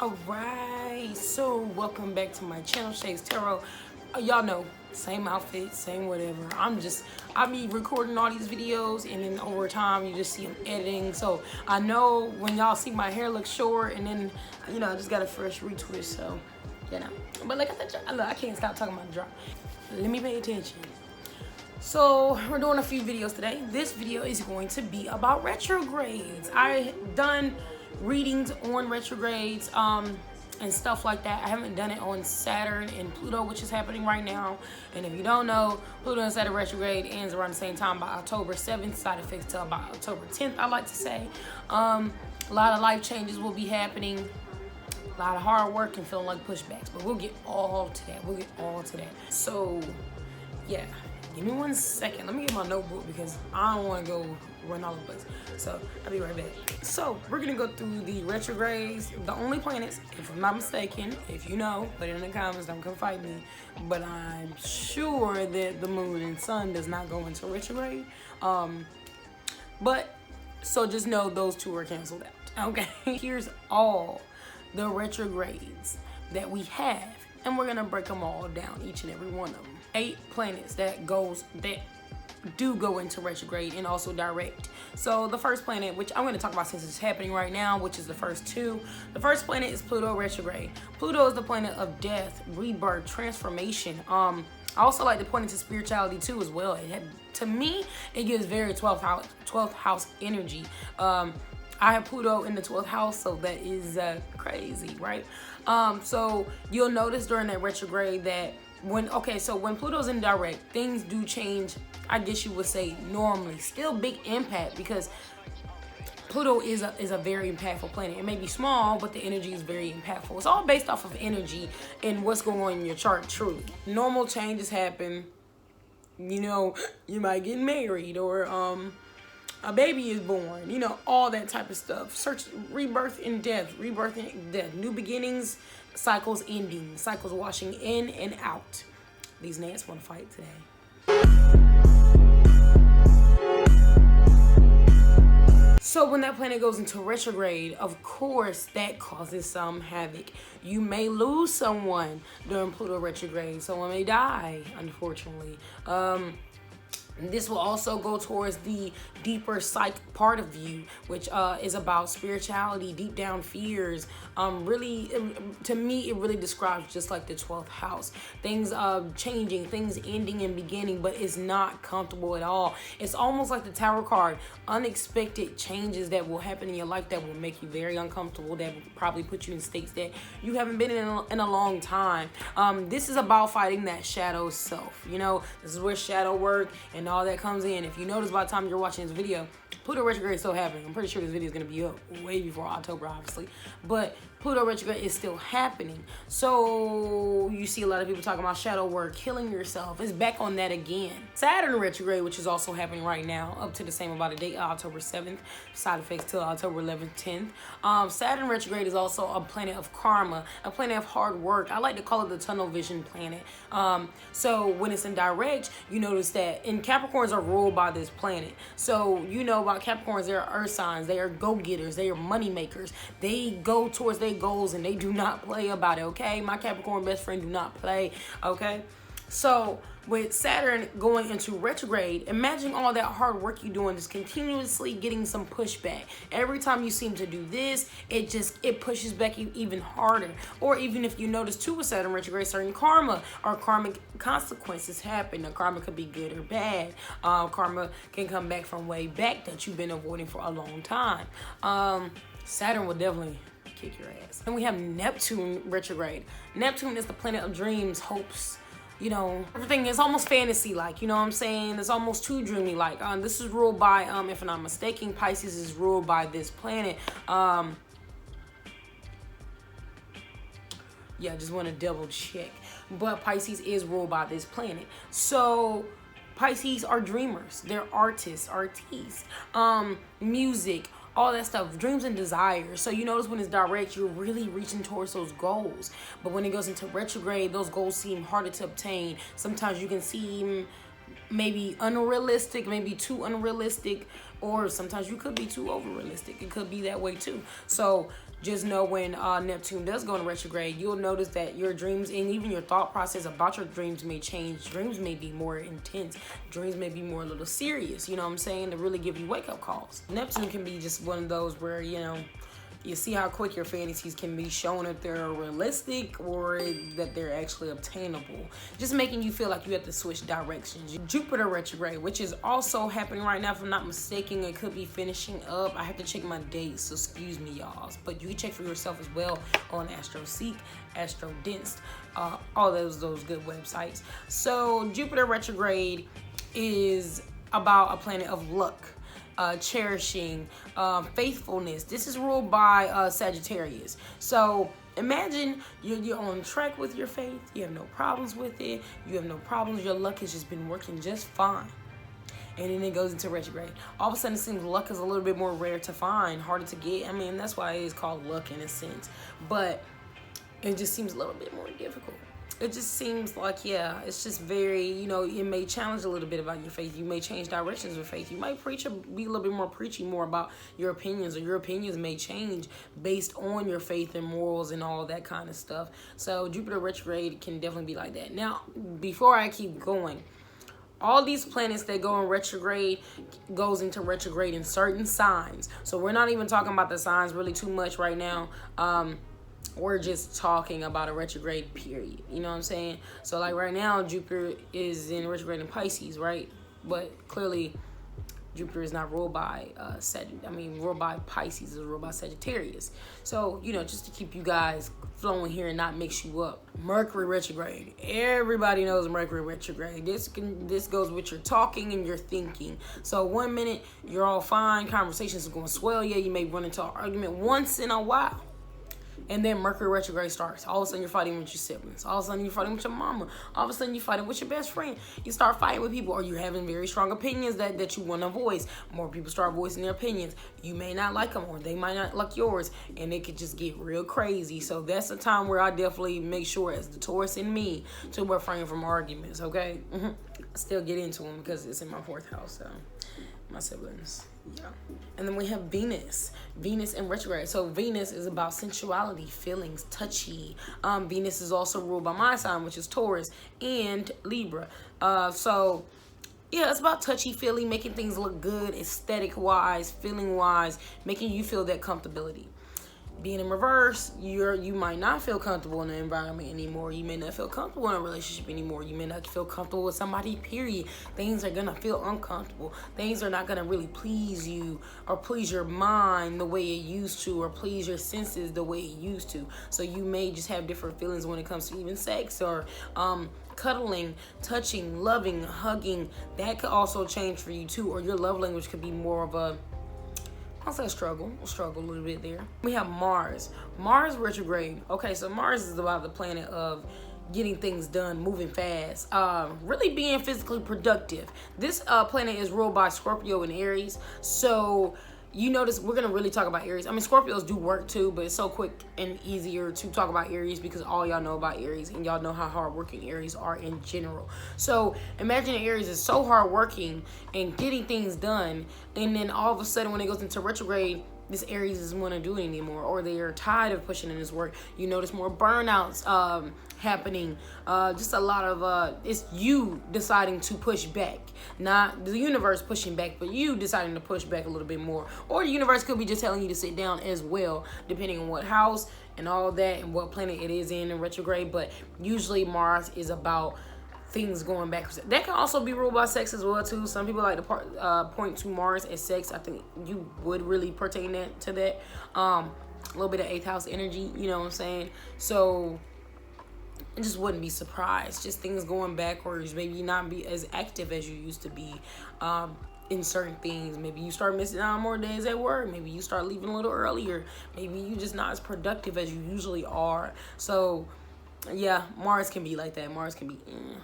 Alright, so welcome back to my channel, SHAESTAROT. Y'all know, same outfit, same whatever. I be recording all these videos, and then over time you just see them editing. So I know when y'all see my hair look short, and then I just got a fresh retwist. So but like I said, look, I can't stop talking about the drop. Let me pay attention. So we're doing a few videos today. This video is going to be about retrogrades. I done readings on retrogrades and stuff like that. I haven't done it on Saturn and Pluto, which is happening right now. And if you don't know, Pluto and Saturn retrograde ends around the same time, by October 7th. Side effects till about October 10th, I like to say. A lot of life changes will be happening. A lot of hard work and feeling like pushbacks, but we'll get all to that. So yeah, give me 1 second. Let me get my notebook because I don't want to go run all over the place. So I'll be right back. So we're gonna go through the retrogrades, the only planets, if I'm not mistaken. If you know, put it in the comments, don't come fight me. But I'm sure that the moon and sun does not go into retrograde. But so just know those two are canceled out. Okay. Here's all the retrogrades that we have, and we're gonna break them all down, each and every one of them. 8 planets that do go into retrograde and also direct. So the first planet, which I'm going to talk about since it's happening right now, which is the first two. The first planet is Pluto retrograde. Pluto is the planet of death, rebirth, transformation. I also like to point into spirituality too as well. To me, it gives very 12th house energy. I have Pluto in the 12th house, so that is crazy, right? So you'll notice during that retrograde that when Pluto's in direct, things do change, I guess you would say, normally. Still big impact, because Pluto is a very impactful planet. It may be small, but the energy is very impactful. It's all based off of energy and what's going on in your chart, truly. Normal changes happen. You might get married, or a baby is born, all that type of stuff. Rebirth and death, new beginnings, cycles ending, cycles washing in and out. These gnats want to fight today. So when that planet goes into retrograde, of course, that causes some havoc. You may lose someone during Pluto retrograde. Someone may die, unfortunately. This will also go towards the deeper psych part of you, which is about spirituality, deep down fears. To me, it really describes just like the 12th house. Things changing, things ending and beginning, but it's not comfortable at all. It's almost like the Tower card. Unexpected changes that will happen in your life that will make you very uncomfortable, that will probably put you in states that you haven't been in a long time. This is about fighting that shadow self. This is where shadow work and all that comes in. If you notice by the time you're watching this video, Pluto retrograde is still happening. I'm pretty sure this video is going to be up way before October, obviously. But Pluto retrograde is still happening. So you see a lot of people talking about shadow work, killing yourself. It's back on that again. Saturn retrograde, which is also happening right now, up to the same about a date, October 7th. Side effects till October 11th, 10th. Saturn retrograde is also a planet of karma, a planet of hard work. I like to call it the tunnel vision planet. So when it's in direct, you notice that, and Capricorns are ruled by this planet. So about Capricorns, they are earth signs, they are go-getters, they are money makers. They go towards their goals and they do not play about it, okay? My Capricorn best friend do not play, okay? So with Saturn going into retrograde, imagine all that hard work you're doing, just continuously getting some pushback. Every time you seem to do this, it pushes back even harder. Or even if you notice too with Saturn retrograde, certain karma or karmic consequences happen. The karma could be good or bad. Karma can come back from way back that you've been avoiding for a long time. Saturn will definitely kick your ass. And we have Neptune retrograde. Neptune is the planet of dreams, hopes. Everything is almost fantasy-like, what I'm saying? It's almost too dreamy-like. This is ruled by, if I'm not mistaken, Pisces is ruled by this planet. Just want to double check. But Pisces is ruled by this planet. So Pisces are dreamers. They're artists, music, all that stuff, dreams and desires. So you notice when it's direct, you're really reaching towards those goals. But when it goes into retrograde, those goals seem harder to obtain. Sometimes you can seem maybe unrealistic, maybe too unrealistic, or sometimes you could be too over realistic. It could be that way too. So just know when Neptune does go in retrograde, you'll notice that your dreams and even your thought process about your dreams may change. Dreams may be more intense. Dreams may be more a little serious, you know what I'm saying, to really give you wake-up calls. Neptune can be just one of those where, you know, you see how quick your fantasies can be shown if they're realistic or that they're actually obtainable. Just making you feel like you have to switch directions. Jupiter retrograde, which is also happening right now, if I'm not mistaken. It could be finishing up. I have to check my dates, so excuse me, y'all. But you can check for yourself as well on AstroSeek, AstroDense, all those good websites. So Jupiter retrograde is about a planet of luck. Cherishing, faithfulness. This is ruled by Sagittarius. So imagine you're on track with your faith. You have no problems with it. You have no problems. Your luck has just been working just fine. And then it goes into retrograde. All of a sudden, it seems luck is a little bit more rare to find, harder to get. I mean, that's why it is called luck in a sense. But it just seems a little bit more difficult. It just seems like, yeah, it's just very, you know, it may challenge a little bit about your faith. You may change directions with faith. You might be a little bit more preachy more about your opinions, or your opinions may change based on your faith and morals and all that kind of stuff. So Jupiter retrograde can definitely be like that. Now, before I keep going, all these planets that go in retrograde goes into retrograde in certain signs. So we're not even talking about the signs really too much right now. We're just talking about a retrograde period. You know what I'm saying? So like right now, Jupiter is in retrograde in Pisces, right? But clearly, Jupiter is not ruled by ruled by Pisces, is ruled by Sagittarius. So, you know, just to keep you guys flowing here and not mix you up. Mercury retrograde. Everybody knows Mercury retrograde. This goes with your talking and your thinking. So 1 minute you're all fine, conversations are going swell. Yeah, you may run into an argument once in a while. And then Mercury retrograde starts. All of a sudden, you're fighting with your siblings. All of a sudden, you're fighting with your mama. All of a sudden, you're fighting with your best friend. You start fighting with people, or you're having very strong opinions that you want to voice. More people start voicing their opinions. You may not like them, or they might not like yours, and it could just get real crazy. So that's a time where I definitely make sure, as the Taurus in me, to refrain from arguments, okay? I still get into them because it's in my 4th house, so my siblings. Yeah. And then we have Venus in retrograde. So Venus is about sensuality, feelings, touchy. Venus is also ruled by my sign, which is Taurus, and Libra. So yeah, it's about touchy feely, making things look good, aesthetic wise, feeling wise, making you feel that comfortability. Being in reverse, you might not feel comfortable in the environment anymore. You may not feel comfortable in a relationship anymore. You may not feel comfortable with somebody, period. Things are going to feel uncomfortable. Things are not going to really please you or please your mind the way it used to, or please your senses the way it used to. So you may just have different feelings when it comes to even sex, or cuddling, touching, loving, hugging. That could also change for you too. Or your love language could be more of a, I'll say struggle a little bit there. We have Mars retrograde. Okay, so Mars is about the planet of getting things done, moving fast, really being physically productive. This planet is ruled by Scorpio and Aries. So you notice we're going to really talk about Aries. I mean, Scorpios do work too, but it's so quick and easier to talk about Aries because all y'all know about Aries, and y'all know how hardworking Aries are in general. So imagine Aries is so hardworking and getting things done, and then all of a sudden when it goes into retrograde, this Aries doesn't want to do it anymore, or they are tired of pushing in this work. You notice more burnouts happening. Just a lot of it's you deciding to push back, not the universe pushing back, but you deciding to push back a little bit more. Or the universe could be just telling you to sit down as well, depending on what house and all that and what planet it is in retrograde. But usually Mars is about things going backwards. That can also be ruled by sex as well too. Some people like to point to Mars as sex. I think you would really pertain to that. A little bit of 8th house energy, you know what I'm saying? So I just wouldn't be surprised. Just things going backwards. Maybe not be as active as you used to be in certain things. Maybe you start missing out on more days at work. Maybe you start leaving a little earlier. Maybe you just not as productive as you usually are. So yeah, Mars can be like that. Mars can be,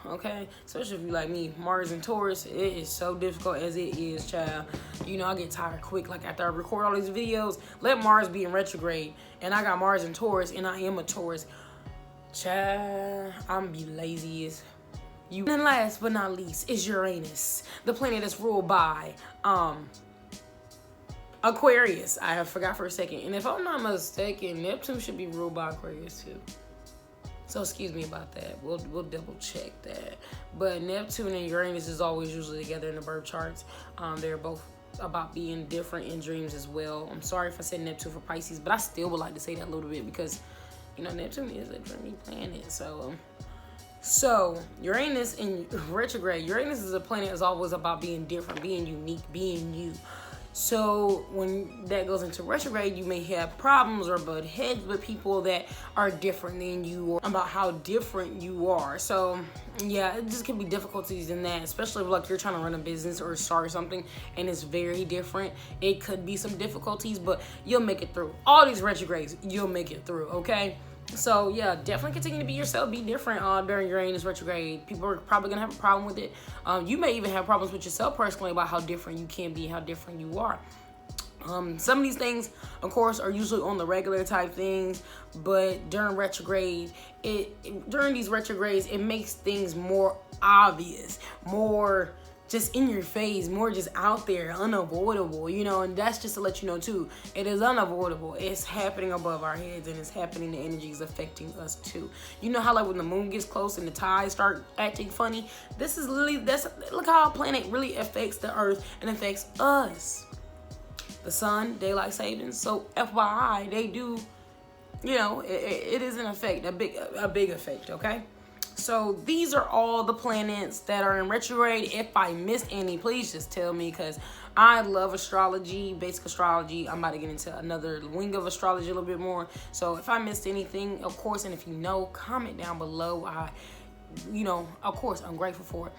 okay? Especially if you like me. Mars and Taurus, it is so difficult as it is, child. You know, I get tired quick. Like, after I record all these videos, let Mars be in retrograde. And I got Mars and Taurus, and I am a Taurus. Child, I'm be lazy as you. And then last but not least is Uranus, the planet that's ruled by Aquarius. I forgot for a second. And if I'm not mistaken, Neptune should be ruled by Aquarius too. So excuse me about that. We'll double check that. But Neptune and Uranus is always usually together in the birth charts. They're both about being different in dreams as well. I'm sorry if I said Neptune for Pisces, but I still would like to say that a little bit because, you know, Neptune is a dreamy planet. So Uranus in retrograde. Uranus is a planet that's always about being different, being unique, being you. So when that goes into retrograde, you may have problems or butt heads with people that are different than you or about how different you are. So yeah, it just can be difficulties in that, especially if like you're trying to run a business or start something and it's very different. It could be some difficulties, but you'll make it through. All these retrogrades, you'll make it through, okay? So yeah, definitely continue to be yourself, be different during Uranus retrograde. People are probably gonna have a problem with it. You may even have problems with yourself personally about how different you can be, how different you are. Some of these things, of course, are usually on the regular type things, but during retrograde, during these retrogrades, it makes things more obvious, more just in your face, more just out there, unavoidable, you know, and that's just to let you know too, it is unavoidable. It's happening above our heads and it's happening, the energy is affecting us too. You know how like when the moon gets close and the tides start acting funny? This is literally, look how our planet really affects the earth and affects us. The sun, daylight savings, so FYI, they do, you know, it is an effect, a big effect, okay? So these are all the planets that are in retrograde. If I missed any, please just tell me because I love astrology, basic astrology. I'm about to get into another wing of astrology a little bit more. So if I missed anything, of course, and if you know, comment down below. You know, of course, I'm grateful for it.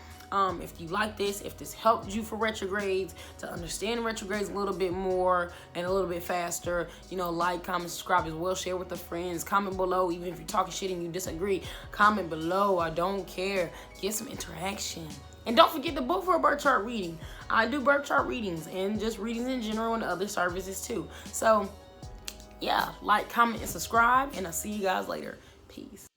If you like this, if this helped you for retrogrades, to understand retrogrades a little bit more and a little bit faster, you know, like, comment, subscribe as well, share with the friends, comment below, even if you're talking shit and you disagree, comment below, I don't care, get some interaction. And don't forget to book for a birth chart reading. I do birth chart readings and just readings in general and other services too. So yeah, like, comment, and subscribe, and I'll see you guys later. Peace.